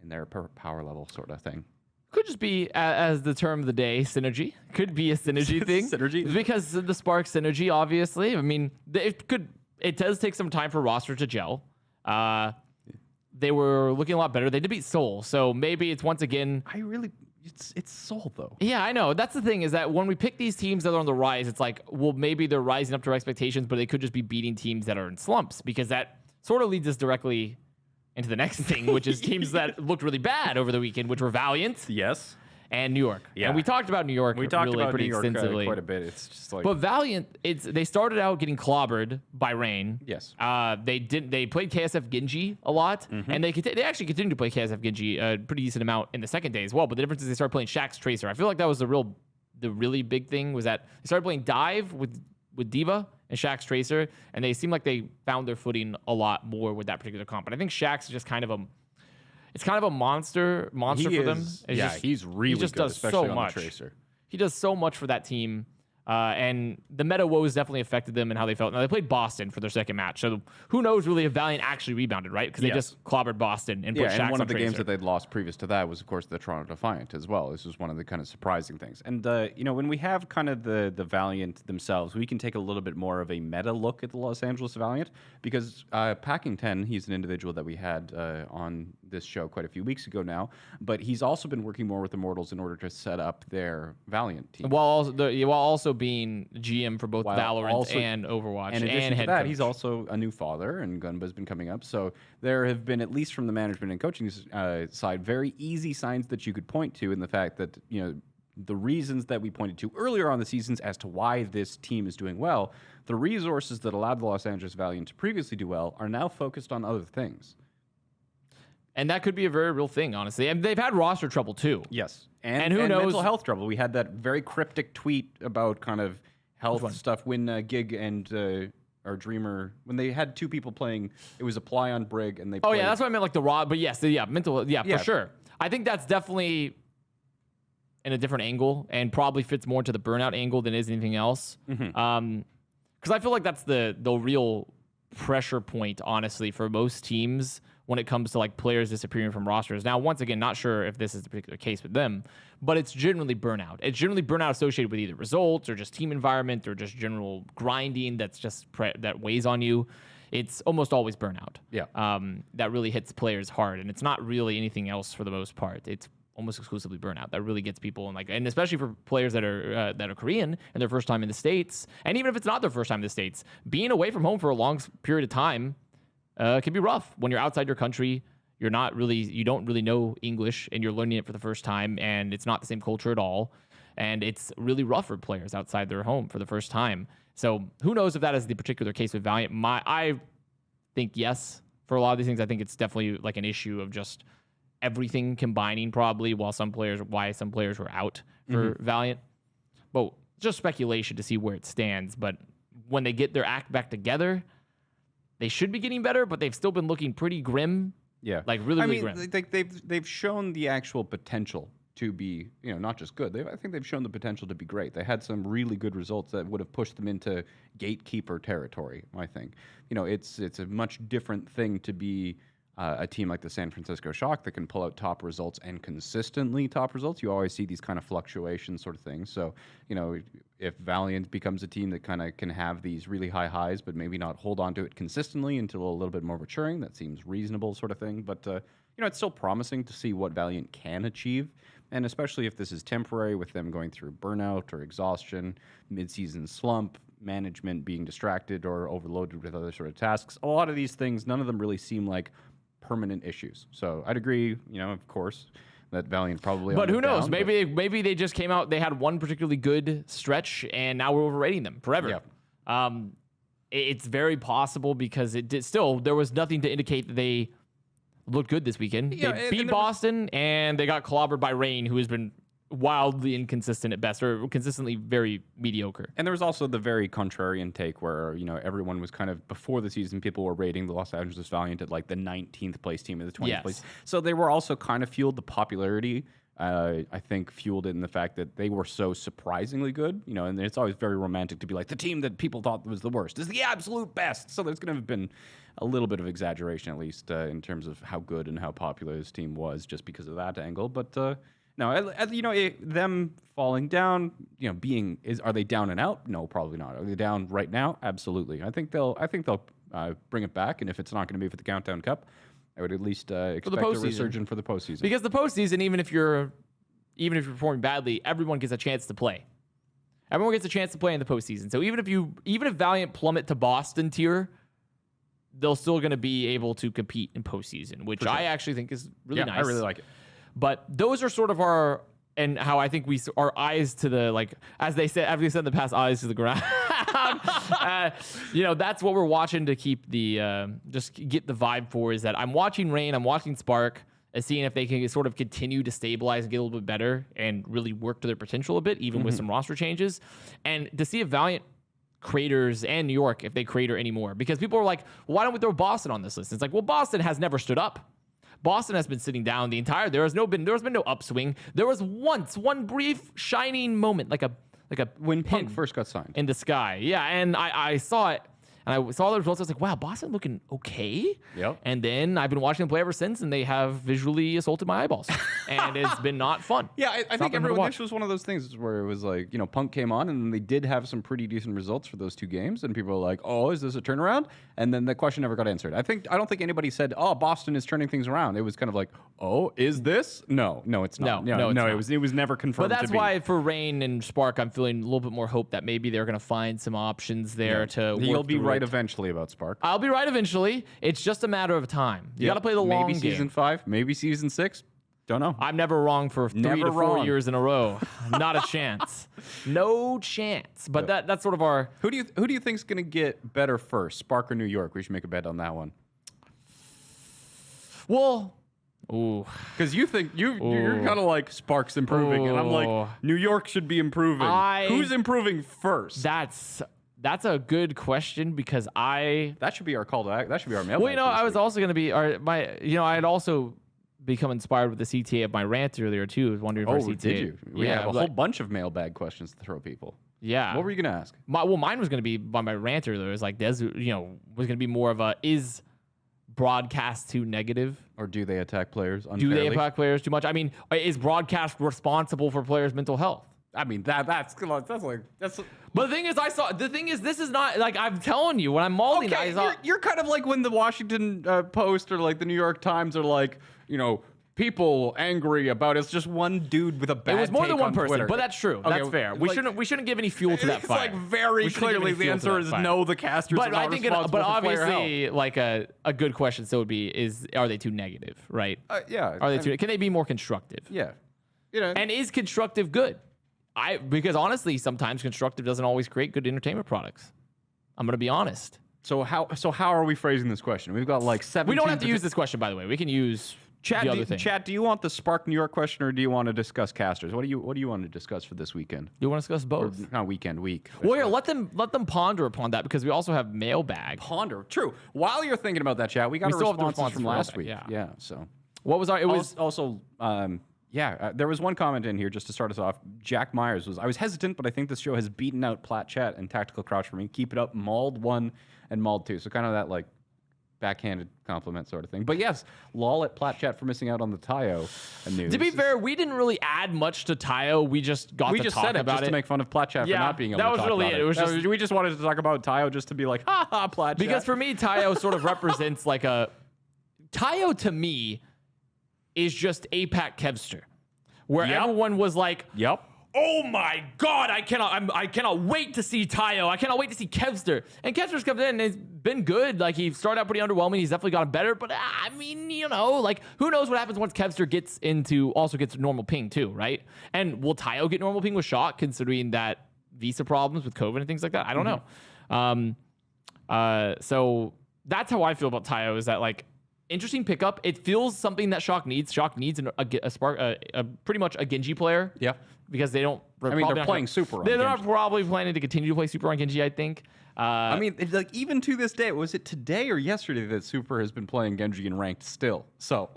in their power level sort of thing? Could just be, as the term of the day, synergy. Could be a synergy thing. Synergy? Because of the Spark synergy, obviously. I mean, it does take some time for roster to gel. They were looking a lot better. They did beat Seoul, so maybe it's once again... It's Seoul, though. Yeah, I know. That's the thing, is that when we pick these teams that are on the rise, it's like, well, maybe they're rising up to our expectations, but they could just be beating teams that are in slumps, because that sort of leads us directly into the next thing, which is teams that looked really bad over the weekend, which were Valiant. Yes. And New York. Yeah. And we talked about New York pretty extensively. Quite a bit. It's just like... But Valiant, they started out getting clobbered by Reign. Yes. They played KSF Genji a lot, and they actually continued to play KSF Genji a pretty decent amount in the second day as well. But the difference is they started playing Shaxx Tracer. I feel like that was the really big thing, was that they started playing Dive with D.Va and Shaxx Tracer, and they seemed like they found their footing a lot more with that particular comp. And I think Shaxx is just kind of a monster for them. He's really just good, does especially so on much. the Tracer. He does so much for that team. And the meta woes definitely affected them and how they felt. Now, they played Boston for their second match, so who knows really if Valiant actually rebounded, right? Because they just clobbered Boston and put Shaxx and one of the Tracer. games that they'd lost previous to that was, of course, the Toronto Defiant as well. This was one of the kind of surprising things. And, when we have kind of the Valiant themselves, we can take a little bit more of a meta look at the Los Angeles Valiant, because Packing 10, he's an individual that we had on this show quite a few weeks ago now. But he's also been working more with Immortals in order to set up their Valiant team. While also being GM for both Valorant and Overwatch. In addition to head that, coach. he's also a new father, and Gunba's been coming up. So there have been, at least from the management and coaching side, very easy signs that you could point to in the fact that, the reasons that we pointed to earlier on the seasons as to why this team is doing well, the resources that allowed the Los Angeles Valiant to previously do well are now focused on other things. And that could be a very real thing, honestly. And they've had roster trouble, too. Yes. And who knows? Mental health trouble. We had that very cryptic tweet about kind of health stuff when Gig and our Dreamer, when they had two people playing, it was Apply on Brig, and they played. Yeah, that's what I meant, like the raw, but yes, mental, for sure. I think that's definitely in a different angle and probably fits more to the burnout angle than is anything else. Because I feel like that's the real pressure point, honestly, for most teams when it comes to like players disappearing from rosters. Now, once again, not sure if this is the particular case with them, but it's generally burnout. It's generally burnout associated with either results or just team environment or just general grinding that's just that weighs on you. It's almost always burnout. That really hits players hard, and it's not really anything else for the most part. It's almost exclusively burnout that really gets people and especially for players that are Korean and their first time in the States, and even if it's not their first time in the States, being away from home for a long period of time can be rough. When you're outside your country, you don't really know English, and you're learning it for the first time, and it's not the same culture at all, and it's really rough for players outside their home for the first time. So who knows if that is the particular case with Valiant. I think yes for a lot of these things. I think it's definitely like an issue of just everything combining, probably, why some players were out for Valiant. But just speculation to see where it stands. But when they get their act back together, they should be getting better, but they've still been looking pretty grim. Yeah. Like really grim. They've shown the actual potential to be, not just good. I think they've shown the potential to be great. They had some really good results that would have pushed them into gatekeeper territory, I think. It's a much different thing to be a team like the San Francisco Shock that can pull out top results and consistently top results. You always see these kind of fluctuations sort of things. So, if Valiant becomes a team that kind of can have these really high highs, but maybe not hold on to it consistently until a little bit more maturing, that seems reasonable sort of thing. But, it's still promising to see what Valiant can achieve. And especially if this is temporary with them going through burnout or exhaustion, mid-season slump, management being distracted or overloaded with other sort of tasks. A lot of these things, none of them really seem like permanent issues. So I'd agree, of course, that Valiant probably. But who knows? Maybe they just came out. They had one particularly good stretch, and now we're overrating them forever. Yeah. It's very possible because there was nothing to indicate that they looked good this weekend. Yeah, they beat Boston, and they got clobbered by Rain, who has been wildly inconsistent at best, or consistently very mediocre. And there was also the very contrarian take where, everyone was kind of, before the season, people were rating the Los Angeles Valiant at like the 19th place team or the 20th place. So they were also kind of fueled the popularity. I think fueled it in the fact that they were so surprisingly good, and it's always very romantic to be like, the team that people thought was the worst is the absolute best. So there's going to have been a little bit of exaggeration, at least in terms of how good and how popular this team was just because of that angle. But no, them falling down, are they down and out? No, probably not. Are they down right now? Absolutely. I think they'll bring it back, and if it's not going to be for the Countdown Cup, I would at least expect a resurgence for the postseason. Because the postseason, even if you're performing badly, everyone gets a chance to play. Everyone gets a chance to play in the postseason. So even if Valiant plummet to Boston tier, they're still going to be able to compete in postseason, which I actually think is really nice. I really like it. But those are sort of how I think our eyes to the, as they said in the past, eyes to the ground. That's what we're watching to keep just get the vibe for, is that I'm watching Rain, I'm watching Spark, and seeing if they can sort of continue to stabilize and get a little bit better and really work to their potential a bit, even with some roster changes. And to see if Valiant craters, and New York, if they crater anymore. Because people are like, why don't we throw Boston on this list? It's like, well, Boston has never stood up. Boston has been sitting down the entire. There has been no upswing. There was once one brief shining moment, like a when Punk first got signed in the sky. Yeah, and I saw it, And I saw the results. I was like, wow, Boston looking okay. Yep. And then I've been watching them play ever since, and they have visually assaulted my eyeballs. And it's been not fun. Yeah, I It's not think been fun to everyone, watch. this was one of those things where it was like, Punk came on and they did have some pretty decent results for those 2 games. And people were like, oh, is this a turnaround? And then the question never got answered. I don't think anybody said, oh, Boston is turning things around. It was kind of like, oh, is this? No, it's not. No, it's not. It was never confirmed. But that's to be. why for Rain and Spark, I'm feeling a little bit more hope that maybe they're going to find some options there to work You'll be through right it. eventually about Spark. I'll be right eventually. It's just a matter of time. You got to play the long Maybe game. season 5, maybe season 6. Don't know. I'm never wrong for 3 Never to 4 wrong. years in a row. Not a chance. No chance. But that's sort of our. Who do you think's going to get better first, Spark or New York? We should make a bet on that one. Well, ooh. Because you think you're kind of like Spark's improving, and I'm Ooh. like New York should be improving. Who's improving first? That's a good question because That should be our call to act. That should be our mailbag. Well, I was also going to be I had also become inspired with the CTA of my rant earlier too. I was wondering if our CTA. Did you? We have a whole bunch of mailbag questions to throw people. Yeah. What were you going to ask? Mine was going to be by my rant earlier. It was like, was going to be more of a, is broadcast too negative? Or do they attack players unfairly? Do they attack players too much? I mean, is broadcast responsible for players' mental health? I mean, that's. But the thing is, this is not like I'm telling you when I'm mauling. Okay, you're kind of like when the Washington Post or like the New York Times are like, people angry about it's just one dude with a bad. It was more take than one on person, Twitter. but that's true. Okay, that's fair. like- We shouldn't give any fuel to that It's fire. like very We shouldn't give clearly any the fuel to answer that is fire. no. The casters are But not I think, responsible but for player health. obviously, like a good question still would be: are they too negative? Right? Yeah. Are they too? Can they be more constructive? Yeah. And is constructive good? Because honestly, sometimes constructive doesn't always create good entertainment products. I'm gonna be honest. So how are we phrasing this question? We've got like 7. We don't have to use this question, by the way. We can use the other thing. Chat, do you want the Spark New York question or do you want to discuss casters? What do you want to discuss for this weekend? You want to discuss both? Not weekend, week. Well, here, let them ponder upon that because we also have mailbag. Ponder. True. While you're thinking about that, chat, we got still have the responses from responses last for week. mailbag, Yeah. So What was our? It was also. There was one comment in here just to start us off. Jack Myers I was hesitant, but I think this show has beaten out Plat Chat and Tactical Crouch for me. Keep it up, Mauled 1 and Mauled 2. So kind of that like backhanded compliment sort of thing. But yes, lol at Plat Chat for missing out on the Tayo news. To be fair, we didn't really add much to Tayo. We just got to talk said it about just it to make fun of Plat Chat Yeah, for not being able that to was talk really about it. It was That just- we just wanted to talk about Tayo just to be like, ha ha, Plat Chat. because for me, Tayo sort of represents like Tayo to me is just APAC Kevster, where Yep. everyone was like, Yep. oh my God, I cannot wait to see Tayo. I cannot wait to see Kevster. And Kevster's come in and it's been good. Like he started out pretty underwhelming. He's definitely gotten better. But I mean, like who knows what happens once Kevster gets normal ping too, right? And will Tayo get normal ping with Shock considering that visa problems with COVID and things like that? I don't know. So that's how I feel about Tayo is that like interesting pickup. It feels something that Shock needs. Shock needs a spark, pretty much a Genji player. Yeah. Because they don't. They're playing Super on They're not Genji. probably planning to continue to play Super on Genji, I think. I mean, it's like even to this day, was it today or yesterday that Super has been playing Genji in ranked still? So,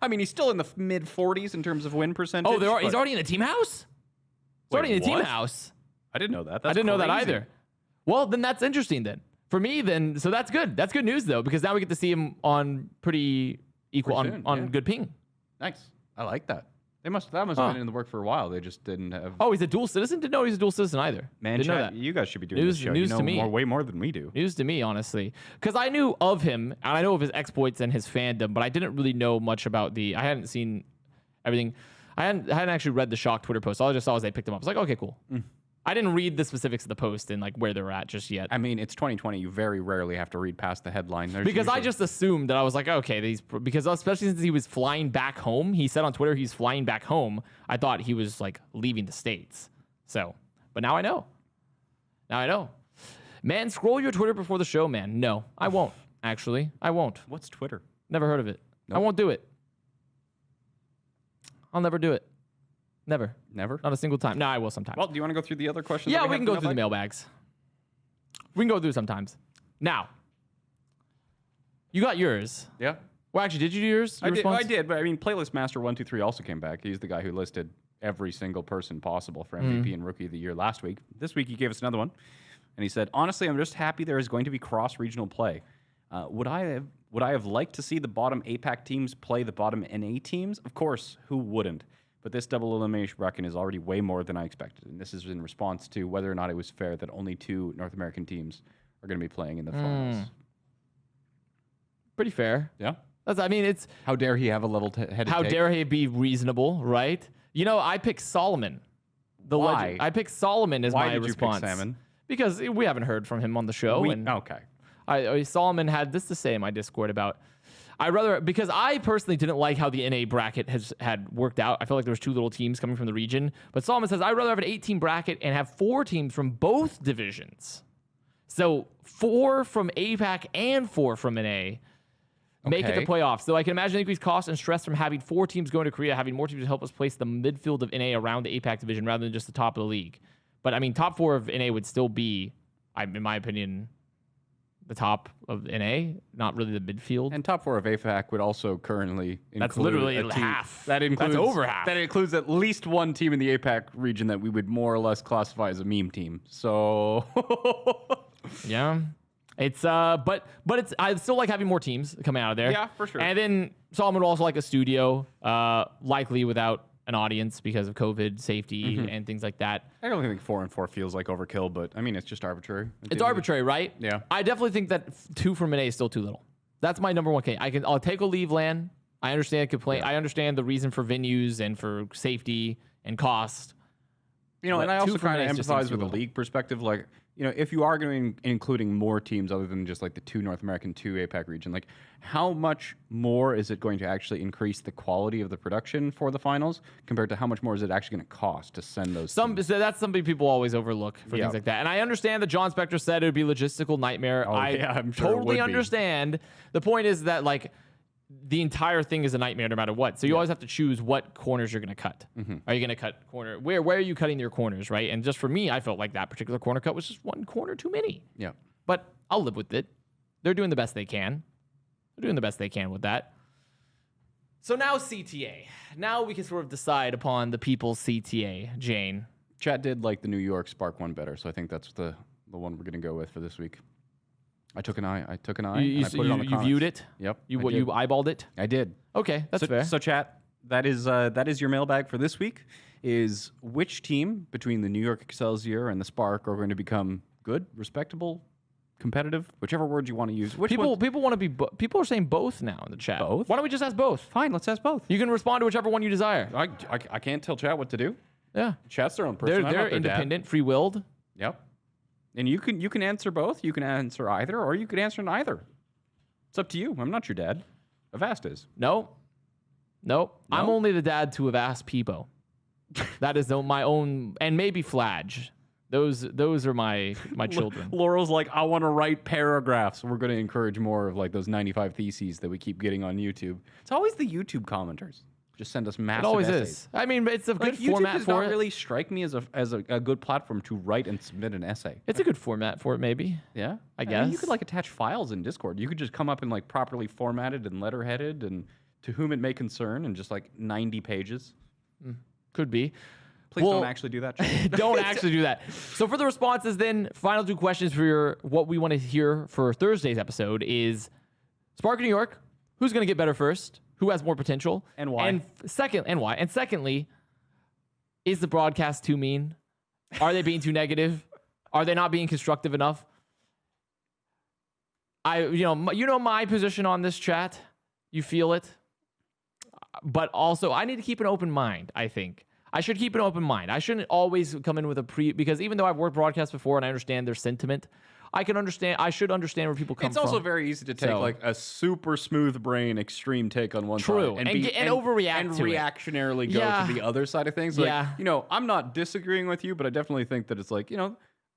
I mean, he's still in the mid 40s in terms of win percentage. Oh, he's already in the team house? He's already in the team what? house. I didn't know that. I didn't know that either. Well, then that's interesting then. For me, then, so that's good. That's good news, though, because now we get to see him on pretty equal, Pretty soon, on yeah. good ping. Nice. I like that. That must have been in the work for a while. They just didn't have. Oh, he's a dual citizen? Didn't know he's a dual citizen either. Man, Didn't know chat, that. you guys should be doing News- this show. news You to know me. way more than we do. News to me, honestly, because I knew of him and I know of his exploits and his fandom, but I didn't really know much about I hadn't seen everything. I hadn't actually read the Shock Twitter post. All I just saw was they picked him up. I was like, okay, cool. I didn't read the specifics of the post and like where they're at just yet. I mean, it's 2020. You very rarely have to read past the headline. There's Because I usually- just assumed that I was like, okay, because especially since he was flying back home, he said on Twitter he's flying back home. I thought he was like leaving the States. So, but now I know. Now I know. Man, scroll your Twitter before the show, man. No, I won't. Actually, I won't. What's Twitter? Never heard of it. Nope. I won't do it. I'll never do it. Never. Never. Not a single time. No, I will sometimes. Well, do you want to go through the other questions? Yeah, that we can go have through the mailbag? mailbags. We can go through sometimes. Now, you got yours. Yeah. Well, actually, did you do yours? I Your did, response? but I mean, Playlist Master 123 also came back. He's the guy who listed every single person possible for Mm-hmm. MVP and Rookie of the Year last week. This week, he gave us another one. And he said, honestly, I'm just happy there is going to be cross-regional play. Would I have liked to see the bottom APAC teams play the bottom NA teams? Of course, who wouldn't? But this double elimination bracket is already way more than I expected. And this is in response to whether or not it was fair that only 2 North American teams are going to be playing in the finals. Pretty fair. Yeah? It's... How dare he have a level-headed How take? dare he be reasonable, right? I picked Solomon. Why? Legend. I picked Solomon as Why my did response. you pick Salmon? Because we haven't heard from him on the show. Okay. Solomon had this to say in my Discord about... because I personally didn't like how the NA bracket had worked out. I felt like there was 2 little teams coming from the region. But Solomon says, I'd rather have an 8-team bracket and have 4 teams from both divisions. So 4 from APAC and 4 from NA. Make it the playoffs. So I can imagine increased cost and stress from having 4 teams going to Korea, having more teams to help us place the midfield of NA around the APAC division rather than just the top of the league. But top 4 of NA would still be, in my opinion, the top of NA, not really the midfield. And top 4 of APAC would also currently include That's literally a team. half. That's over half. That includes at least 1 team in the APAC region that we would more or less classify as a meme team. So yeah. It's but it's I still like having more teams coming out of there. Yeah, for sure. And then Solomon would also like a studio, likely without an audience because of COVID safety and things like that. I don't think 4-4 feels like overkill, but I mean it's just arbitrary. It's arbitrary, right? Yeah. I definitely think that 2 from NA is still too little. That's my number 1 case. I'll take a leave LAN. I understand complaint. Yeah. I understand the reason for venues and for safety and cost. And I also kind of empathize with the league perspective, like, if you are going to be including more teams other than just like the 2 North American, 2 APAC region, like how much more is it going to actually increase the quality of the production for the finals compared to how much more is it actually going to cost to send those teams? So that's something people always overlook for things like that. And I understand that John Spector said it would be logistical nightmare. I'm sure totally understand. The point is that like the entire thing is a nightmare no matter what. So you always have to choose what corners you're going to cut. Are you going to cut corner? Where are you cutting your corners, right? And just for me, I felt like that particular corner cut was just 1 corner too many. Yeah. But I'll live with it. They're doing the best they can. They're doing the best they can with that. So now CTA. Now we can sort of decide upon the people's CTA, Jane. Chat did like the New York Spark one better, so I think that's the one we're going to go with for this week. I took an eye. And I put it on the comments. You viewed it? Yep. You eyeballed it? I did. Okay, that's fair. So chat, that is your mailbag for this week. Is which team between the New York Excelsior and the Spark are going to become good, respectable, competitive, whichever word you want to use. People want to be. People are saying both now in the chat. Both? Why don't we just ask both? Fine, let's ask both. You can respond to whichever one you desire. I can't tell chat what to do. Yeah, Chat's their own person. They're independent, free-willed. Yep. And you can answer both. You can answer either, or you could answer neither. It's up to you. I'm not your dad. Avast is. No. I'm only the dad to Avast Peebo. That is my own, and maybe Flage. Those are my children. Laurel's like, I want to write paragraphs. We're going to encourage more of like those 95 theses that we keep getting on YouTube. It's always the YouTube commenters. Just send us massive It always essays. is. I mean, it's a good YouTube format does for not it. really strike me as a good platform to write and submit an essay. It's a good format for it, maybe. Yeah, I guess. You could like attach files in Discord. You could just come up and like properly formatted and letterheaded and to whom it may concern and just like 90 pages. Could be. Please don't actually do that. Don't actually do that. So for the responses, then final 2 questions for what we want to hear for Thursday's episode is Spark New York. Who's going to get better first? Who has more potential? And why? And secondly, is the broadcast too mean? Are they being too negative? Are they not being constructive enough? My position on this chat. You feel it. But also, I need to keep an open mind, I think. I should keep an open mind. I shouldn't always come in with because even though I've worked broadcasts before and I understand their sentiment, I should understand where people come from. It's also very easy to take like a super smooth brain extreme take on one side. And overreact and to reactionarily go to the other side of things. Like, I'm not disagreeing with you, but I definitely think that it's like,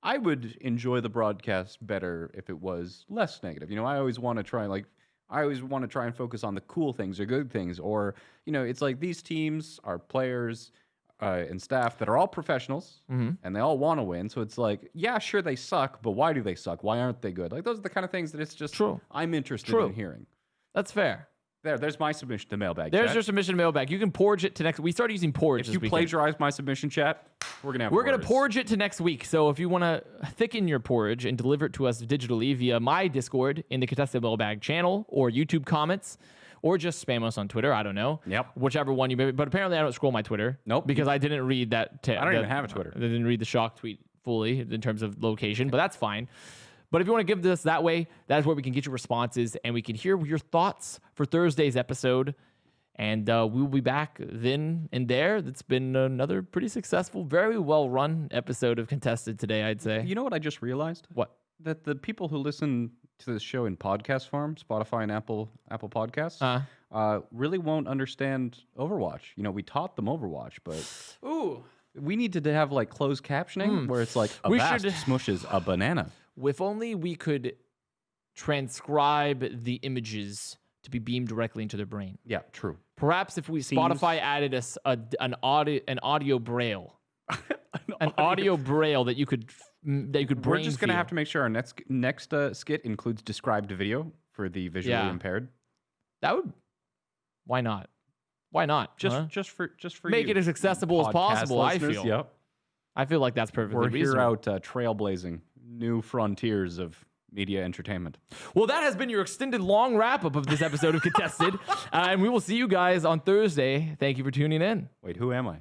I would enjoy the broadcast better if it was less negative. I always want to try and focus on the cool things or good things. Or, it's like these teams are players and staff that are all professionals and they all want to win. So it's like, yeah, sure, they suck, but why do they suck? Why aren't they good? Like, those are the kind of things that it's just, I'm interested in hearing. That's fair. There's my submission to mailbag. There's chat. your submission mailbag. You can porge it to next. We started using porge If this you weekend. plagiarize my submission, chat, we're gonna porge it to next week. So if you want to thicken your porridge and deliver it to us digitally via my Discord in the Contested Mailbag channel or YouTube comments, or just spam us on Twitter, I don't know. Yep. Whichever one you may. But apparently I don't scroll my Twitter. Nope. Because I didn't read that. I don't even have a Twitter. I didn't read the shock tweet fully in terms of location, but that's fine. But if you want to give this that way, that is where we can get your responses and we can hear your thoughts for Thursday's episode. And we will be back then and there. That's been another pretty successful, very well-run episode of Contested today, I'd say. You know what I just realized? What? That the people who listen to this show in podcast form, Spotify and Apple Podcasts, really won't understand Overwatch. You know, we taught them Overwatch, but Ooh. we need to have like closed captioning where it's like Avast smushes a banana. If only we could transcribe the images to be beamed directly into their brain. Yeah, true. Perhaps if Spotify added us an audio braille, an audio braille that you could brain. We're just gonna feel. have to make sure our next skit includes described video for the visually impaired. That would. Why not? Why not? Just for make you, it as accessible as podcast possible. listeners. I feel. Yep. I feel like that's perfectly We're reasonable. here out trailblazing new frontiers of media entertainment. Well, that has been your extended long wrap up of this episode of Contested, and we will see you guys on Thursday. Thank you for tuning in. Wait, who am I?